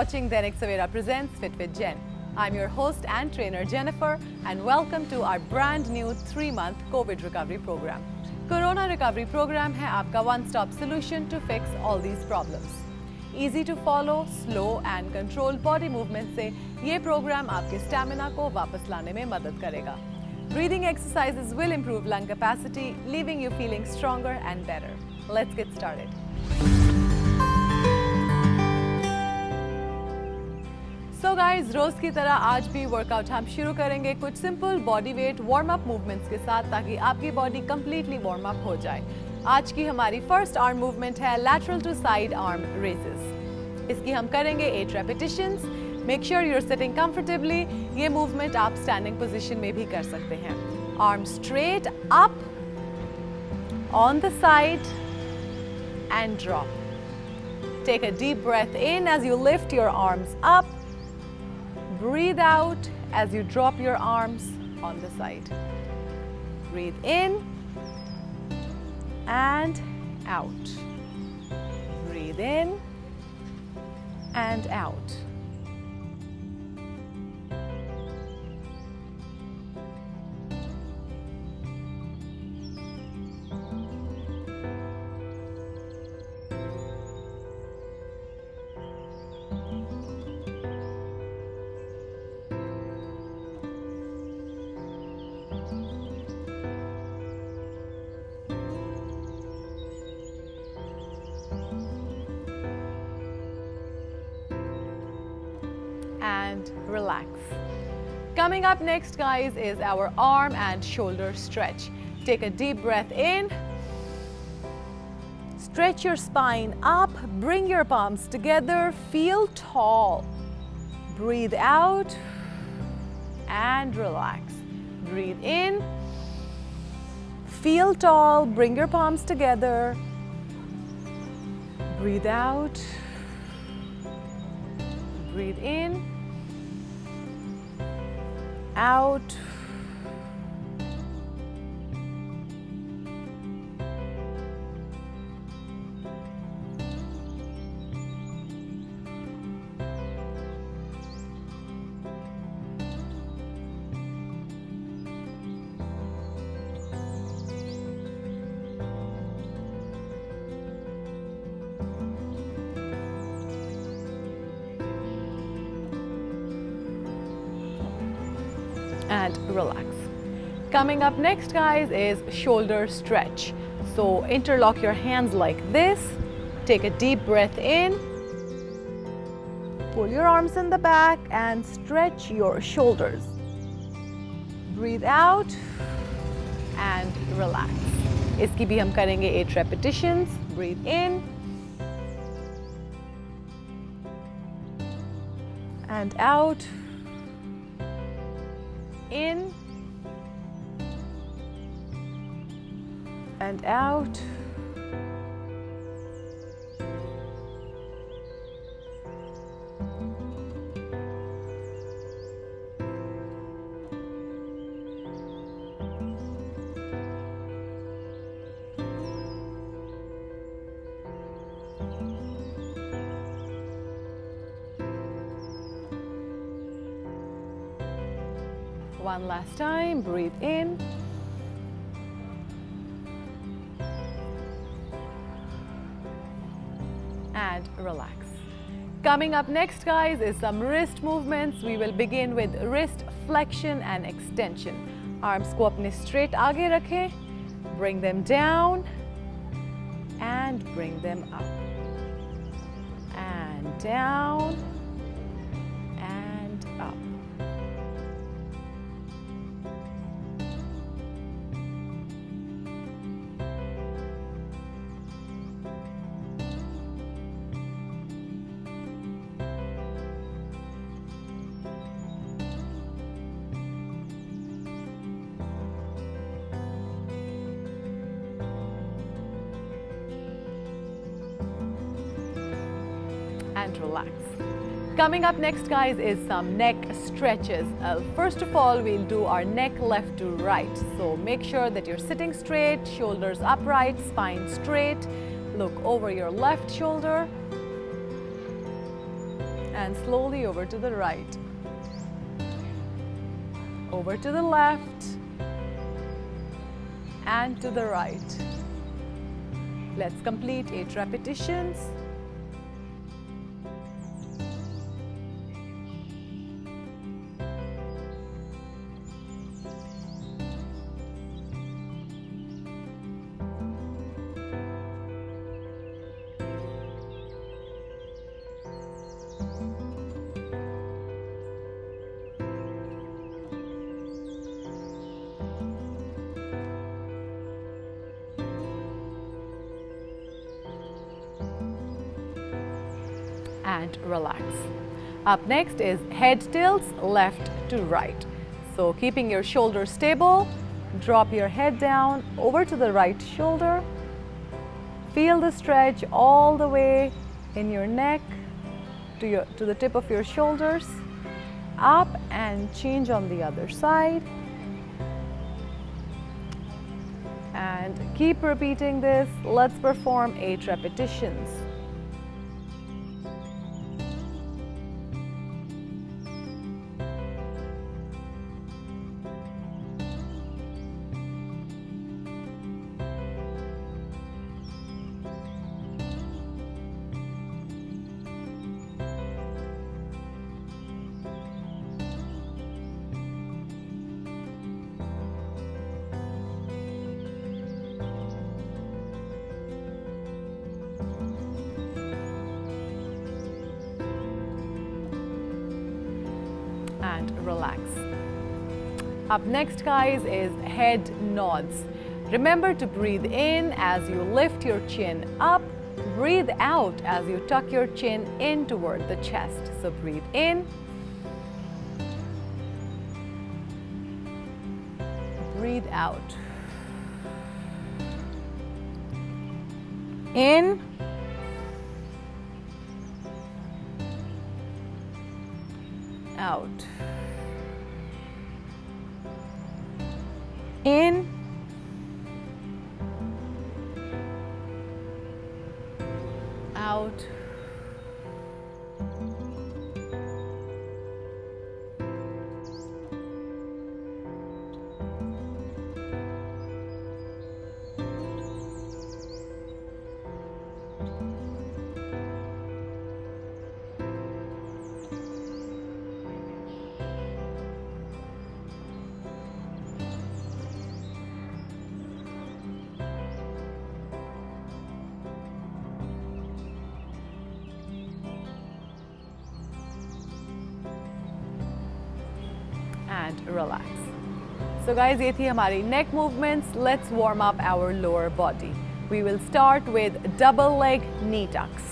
watching Dainik Savera Presents Fit with Jen. I'm your host and trainer Jennifer, and welcome to our brand new 3-month COVID recovery program. Corona recovery program है आपका one-stop solution to fix all these problems. Easy to follow, slow and controlled body movement से ये program आपके stamina को वापस लाने में मदद करेगा. Breathing exercises will improve lung capacity, leaving you feeling stronger and better. Let's get started. So guys, रोज की तरह आज भी वर्कआउट हम शुरू करेंगे कुछ simple body weight warm up movements के साथ ताकि आपकी बॉडी कंप्लीटली वार्म अप हो जाए. आज की हमारी फर्स्ट आर्म मूवमेंट है lateral to side arm raises. इसकी हम करेंगे 8 repetitions. Make sure you are sitting comfortably. ये मूवमेंट आप स्टैंडिंग पोजीशन में भी कर सकते हैं. Arm straight up, on the side and drop. Take a deep breath in as you lift your arms up. Breathe out as you drop your arms on the side. Breathe in and out. Breathe in and out. And relax. Coming up next, guys, is our arm and shoulder stretch. Take a deep breath in. Stretch your spine up. Bring your palms together. Feel tall. Breathe out and relax. Breathe in. Feel tall. Bring your palms together. Breathe out. Breathe in, out, and relax. Coming up next, guys, is shoulder stretch. So interlock your hands like this. Take a deep breath in. Pull your arms in the back and stretch your shoulders. Breathe out and relax. इसकी भी हम करेंगे 8 repetitions. Breathe in and out. In and out. One last time, breathe in and relax. Coming up next, guys, is some wrist movements. We will begin with wrist flexion and extension. Arms को अपने straight आगे रखें. Bring them down and bring them up and down and up. And relax. Coming up next, guys, is some neck stretches. First of all, we'll do our neck left to right. So make sure that you're sitting straight, shoulders upright, spine straight. Look over your left shoulder and slowly over to the right, over to the left, and to the right. Let's complete 8 repetitions. And relax. Up next is head tilts left to right. So keeping your shoulders stable, drop your head down over to the right shoulder. Feel the stretch all the way in your neck to the tip of your shoulders. Up and change on the other side. And keep repeating this. Let's perform 8 repetitions. And relax. Up next, guys, is head nods. Remember to breathe in as you lift your chin up. Breathe out as you tuck your chin in toward the chest. So breathe in. Breathe out. In. Out. In. Out. And relax. So guys, ये थी हमारी neck movements. Let's warm up our lower body. We will start with double leg knee tucks.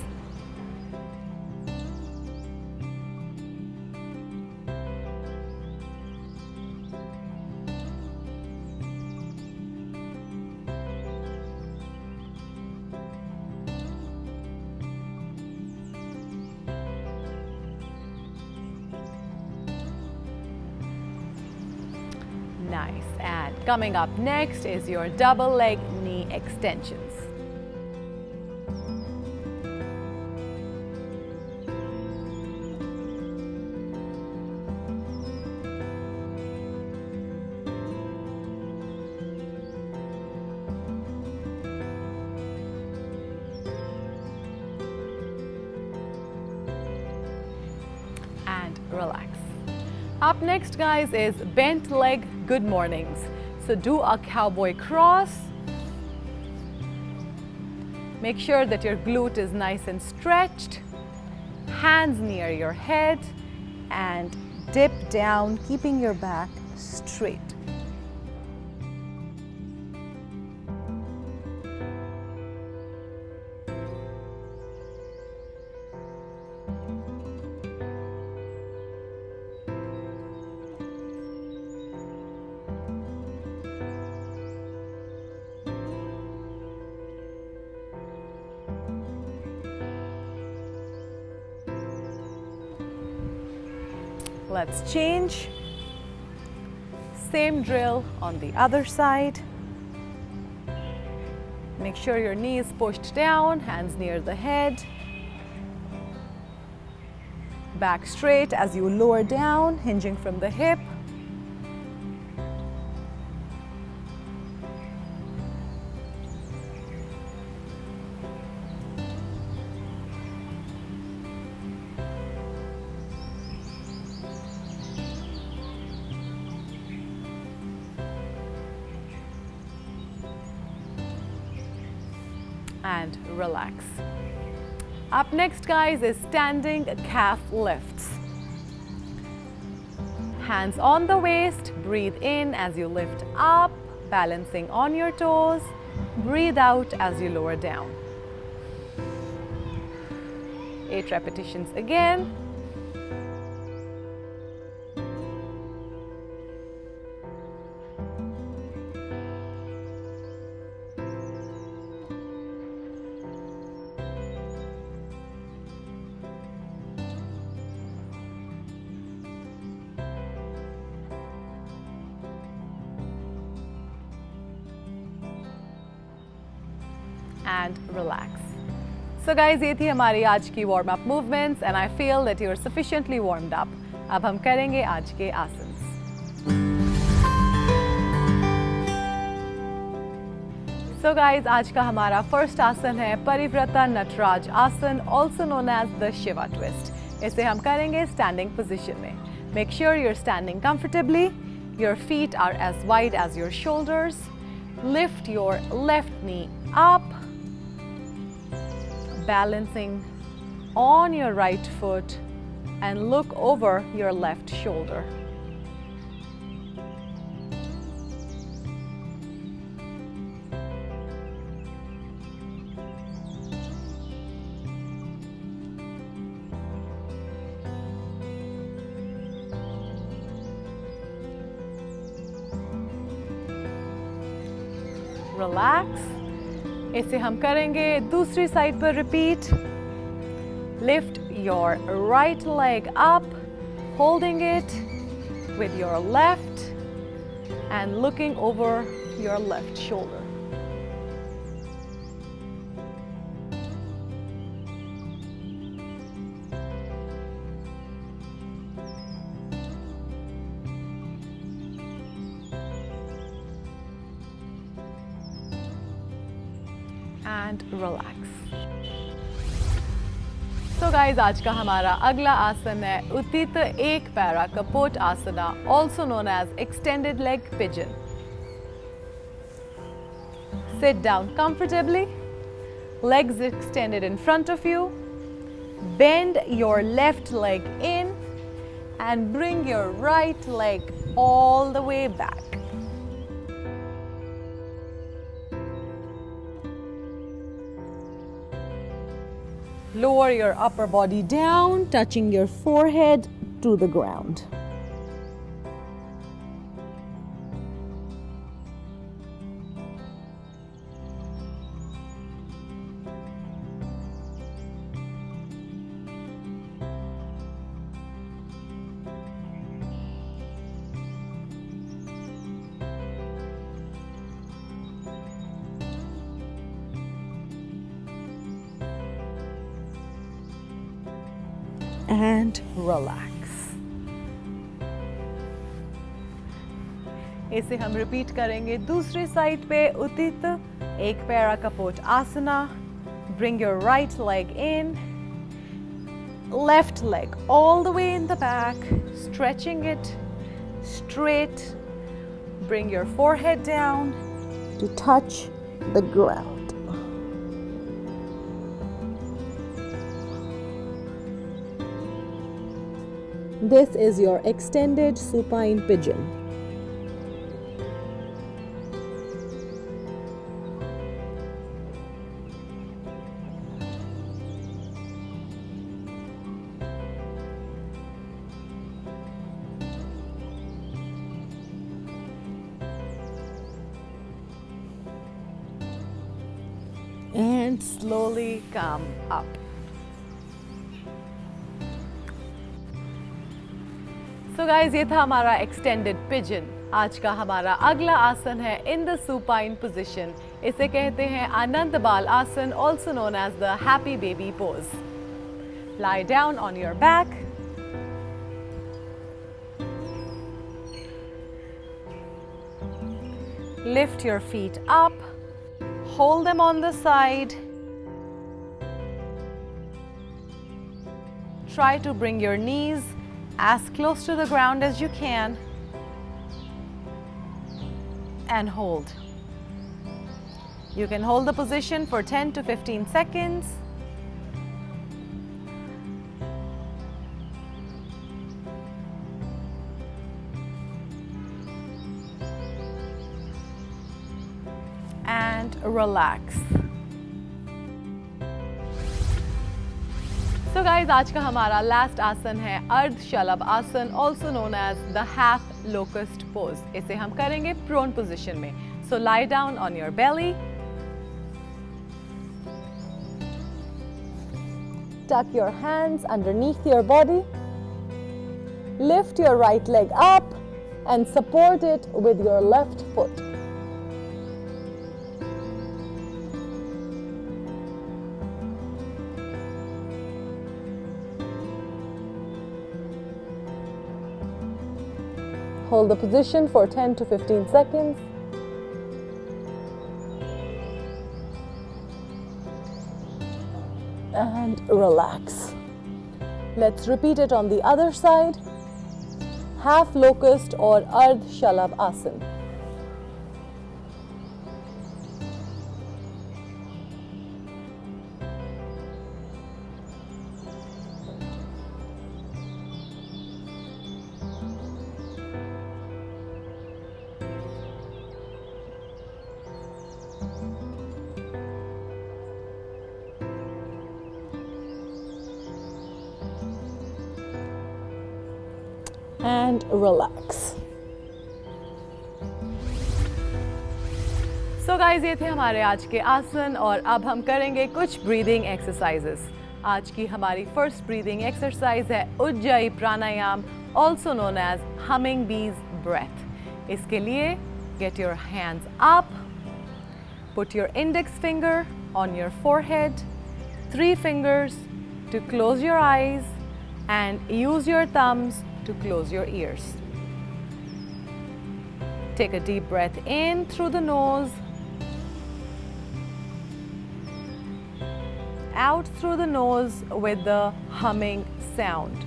Nice. And coming up next is your double leg knee extensions. And relax. Up next, guys, is bent leg good mornings. So do a cowboy cross. Make sure that your glute is nice and stretched. Hands near your head and dip down, keeping your back straight. Let's change. Same drill on the other side. Make sure your knee is pushed down, hands near the head. Back straight as you lower down, hinging from the hip. And relax. Up next, guys, is standing calf lifts. Hands on the waist, breathe in as you lift up, balancing on your toes. Breathe out as you lower down. 8 repetitions again. And relax. So guys, ये थी हमारी आज की warm up movements and I feel that you are sufficiently warmed up. अब हम करेंगे आज के आसन्स. सो गाइज, आज का हमारा फर्स्ट आसन है परिव्रता नटराज आसन, also known as the Shiva twist. इसे हम करेंगे स्टैंडिंग पोजिशन में. Make sure you are standing comfortably. Your feet are as wide as your shoulders. Lift your left knee up, balancing on your right foot and look over your left shoulder. Relax. इसे हम करेंगे दूसरी side पर repeat. Lift your right leg up, holding it with your left and looking over your left shoulder. And relax. So guys, आज का हमारा अगला आसन है उत्थित एक पैरा कपोट आसना, also known as extended leg pigeon. Sit down comfortably, legs extended in front of you. Bend your left leg in and bring your right leg all the way back. Lower your upper body down, touching your forehead to the ground. And relax. इसे हम repeat करेंगे दूसरी side पे. उत्थित एक पैरा कपोट आसना. Bring your right leg in, left leg all the way in the back, stretching it straight. Bring your forehead down to touch the ground. This is your extended supine pigeon. And slowly come up. So guys, ये था हमारा extended pigeon. आज का हमारा अगला आसन है in the supine position. इसे कहते हैं आनंद बाल आसन, also known as the happy baby pose. Lie down on your back, Lift your feet up, hold them on the side. Try to bring your knees as close to the ground as you can and hold. You can hold the position for 10 to 15 seconds. And relax. So guys, आज का हमारा last आसन है अर्ध शलभ आसन, also known as the half locust pose. इसे हम करेंगे prone position में. So lie down on your belly. Tuck your hands underneath your body. Lift your right leg up and support it with your left foot. Hold the position for 10 to 15 seconds. And relax. Let's repeat it on the other side. Half locust or Ardh Shalabh Asan. And relax. So guys, ये थे हमारे आज के आसन और अब हम करेंगे कुछ ब्रीदिंग एक्सरसाइजेस. आज की हमारी फर्स्ट ब्रीदिंग एक्सरसाइज है उज्जाई प्राणायाम, also known as humming bees breath. इसके लिए get your hands up, put your index finger on your forehead, 3 fingers to close your eyes and use your thumbs to close your ears. Take a deep breath in through the nose, out through the nose with the humming sound.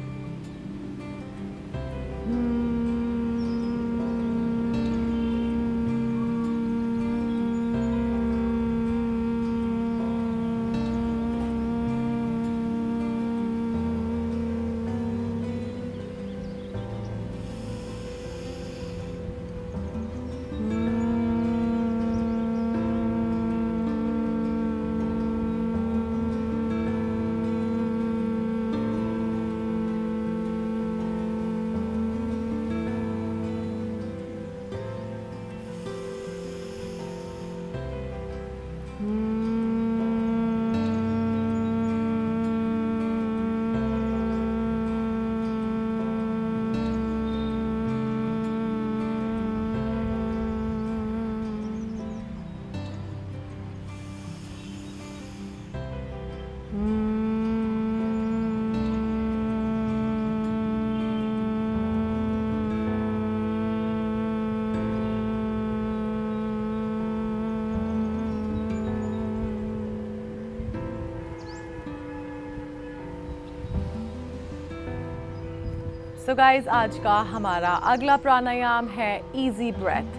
So guys, आज का हमारा अगला प्राणायाम है easy breath.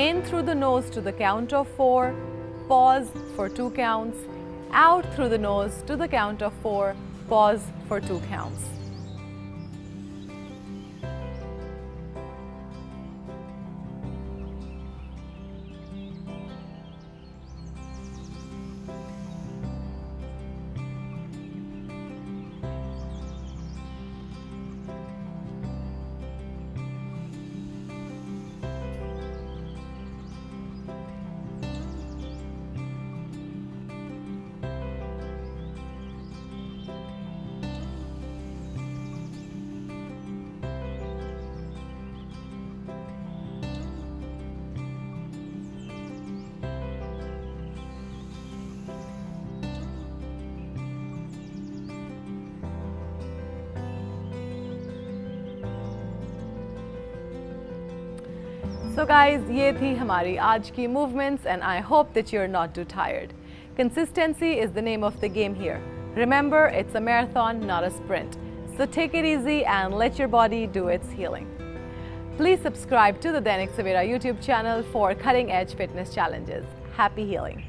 In through the nose to the count of 4, pause for 2 counts, out through the nose to the count of 4, pause for 2 counts. So guys, ये थी हमारी आज की movements and I hope that you're not too tired. Consistency is the name of the game here. Remember, it's a marathon, not a sprint. So take it easy and let your body do its healing. Please subscribe to the Dainik Savera YouTube channel for cutting edge fitness challenges. Happy healing!